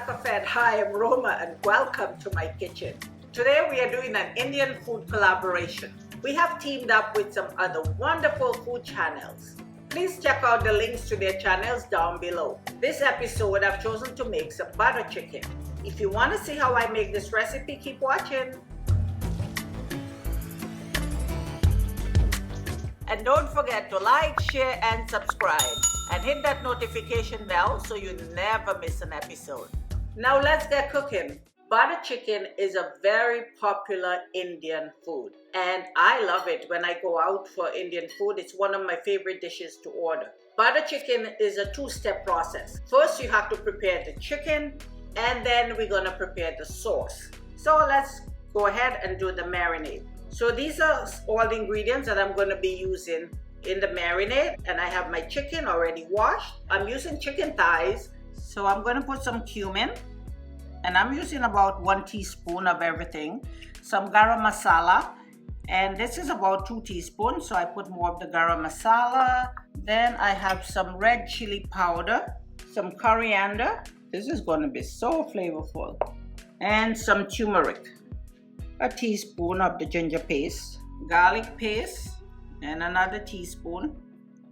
Sakafetefood. Hi, I'm Roma and welcome to my kitchen. Today we are doing an Indian food collaboration. We have teamed up with some other wonderful food channels. Please check out the links to their channels down below. This episode I've chosen to make some butter chicken. If you want to see how I make this recipe, keep watching. And don't forget to like, share, and subscribe. And hit that notification bell so you never miss an episode. Now let's get cooking. Butter chicken is a very popular Indian food. And I love it when I go out for Indian food. It's one of my favorite dishes to order. Butter chicken is a two-step process. First, you have to prepare the chicken, and then we're gonna prepare the sauce. So let's go ahead and do the marinade. So these are all the ingredients that I'm gonna be using in the marinade, and I have my chicken already washed. I'm using chicken thighs, so I'm going to put some cumin, and I'm using about 1 teaspoon of everything, some garam masala, and this is about 2 teaspoons, so I put more of the garam masala. Then I have some red chili powder, some coriander, this is going to be so flavorful, and some turmeric, a teaspoon of the ginger paste, garlic paste, and another teaspoon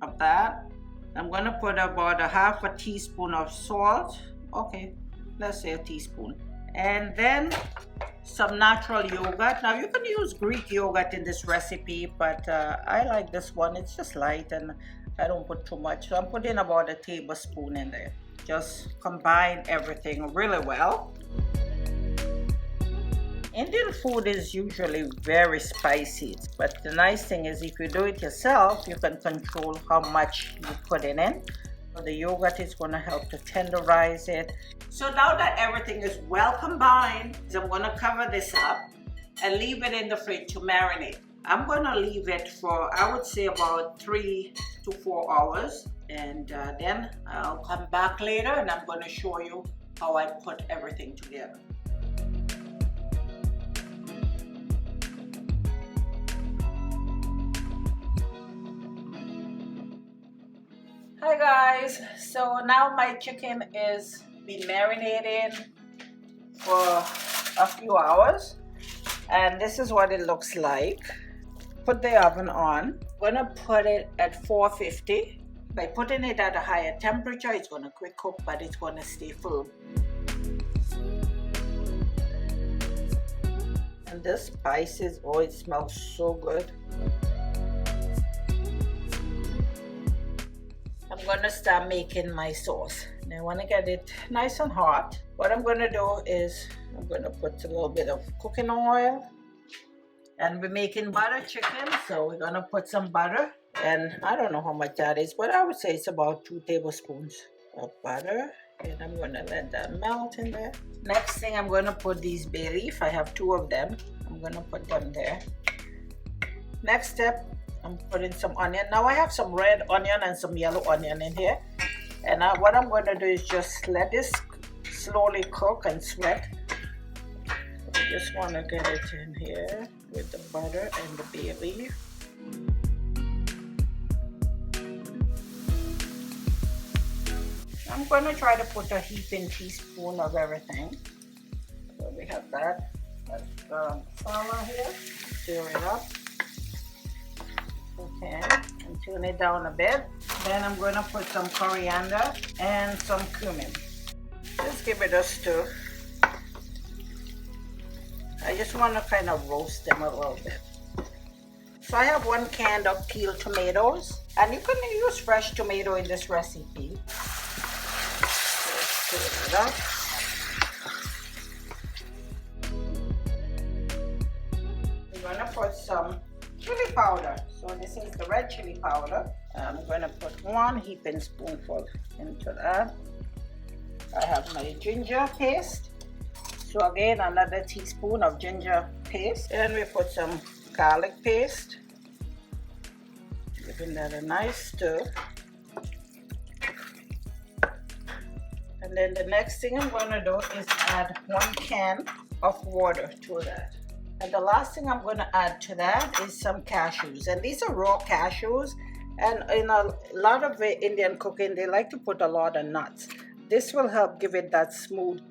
of that. I'm going to put about a half a teaspoon of salt. Okay, let's say a teaspoon. And then some natural yogurt. Now you can use Greek yogurt in this recipe, but I like this one. It's just light and I don't put too much. So I'm putting about a tablespoon in there. Just combine everything really well. Indian food is usually very spicy, but the nice thing is if you do it yourself, you can control how much you put in it. So the yogurt is going to help to tenderize it. So now that everything is well combined, I'm going to cover this up and leave it in the fridge to marinate. I'm going to leave it for, I would say, about 3 to 4 hours. And then I'll come back later and I'm going to show you how I put everything together. Hi guys, so now my chicken is been marinated for a few hours and this is what it looks like. Put the oven on. I'm gonna put it at 450. By putting it at a higher temperature, it's gonna quick cook, but it's gonna stay firm. And the spices, oh, it smells so good. I'm going to start making my sauce. And I want to get it nice and hot. What I'm going to do is I'm going to put a little bit of cooking oil. And we're making butter chicken, so we're going to put some butter. And I don't know how much that is, but I would say it's about 2 tablespoons of butter. And I'm going to let that melt in there. Next thing, I'm going to put these bay leaf. I have 2 of them. I'm going to put them there. Next step, I'm putting some onion. Now I have some red onion and some yellow onion in here. And what I'm going to do is just let this slowly cook and sweat. I just want to get it in here with the butter and the bay leaf. I'm going to try to put a heaping teaspoon of everything. So we have that. That's masala here. Stir it up. Okay, and tune it down a bit. Then I'm going to put some coriander and some cumin. Just give it a stir. I just want to kind of roast them a little bit. So I have 1 can of peeled tomatoes, and you can use fresh tomato in this recipe. So stir it up. We're going to put some chili powder. So this is the red chili powder. I'm going to put 1 heaping spoonful into that. I have my ginger paste. So again, another teaspoon of ginger paste. And we put some garlic paste. Giving that a nice stir. And then the next thing I'm going to do is add 1 can of water to that. And the last thing I'm going to add to that is some cashews. And these are raw cashews. And in a lot of Indian cooking, they like to put a lot of nuts. This will help give it that smooth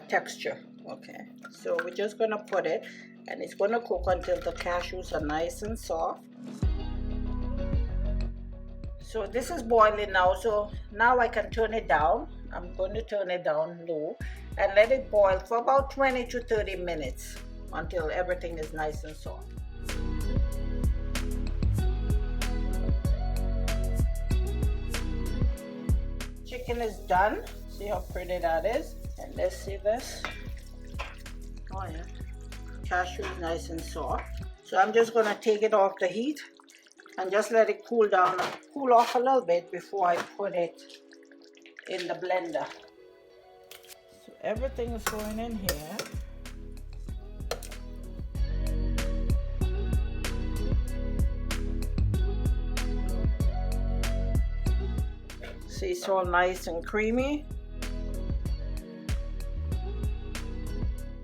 texture. Okay, so we're just gonna put it, and it's gonna cook until the cashews are nice and soft. So this is boiling now, so now I can turn it down. I'm going to turn it down low and let it boil for about 20 to 30 minutes until everything is nice and soft. Chicken is done. See how pretty that is? And let's see this. Oh yeah, cashew is nice and soft. So I'm just going to take it off the heat and just let it cool down, cool off a little bit before I put it in the blender. So everything is going in here. See, it's all nice and creamy.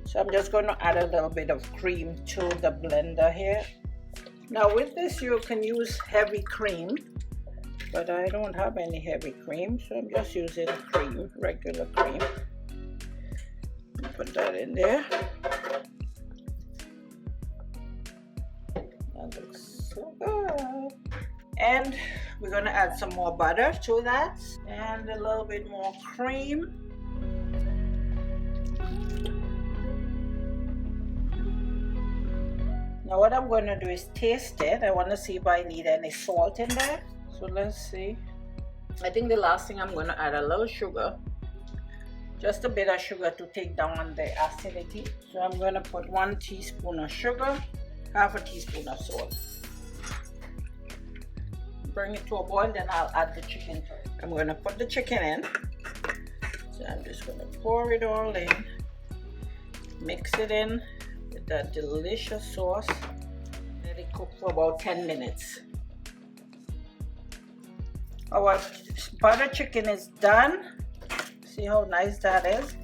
So I'm just going to add a little bit of cream to the blender here. Now with this you can use heavy cream, but I don't have any heavy cream, so I'm just using cream, regular cream. Put that in there. That looks so good. And we're gonna add some more butter to that and a little bit more cream. Now what I'm going to do is taste it. I want to see if I need any salt in there. So let's see. I think the last thing I'm going to add a little sugar. Just a bit of sugar to take down the acidity. So I'm going to put 1 teaspoon of sugar, half a teaspoon of salt. Bring it to a boil, then I'll add the chicken. I'm going to put the chicken in. So I'm just going to pour it all in. Mix it in with that delicious sauce. Let it cook for about 10 minutes. Our butter chicken is done. See how nice that is?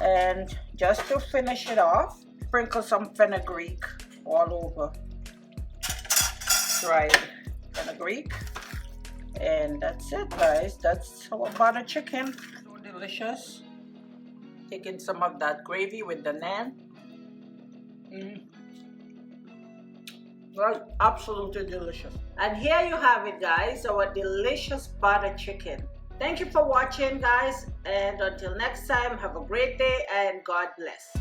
And just to finish it off, sprinkle some fenugreek all over. Dried fenugreek. And that's it, guys. That's our butter chicken. So delicious. Taking some of that gravy with the naan. Well, absolutely delicious. And here you have it, guys, our delicious butter chicken. Thank you for watching, guys, and until next time, have a great day and God bless.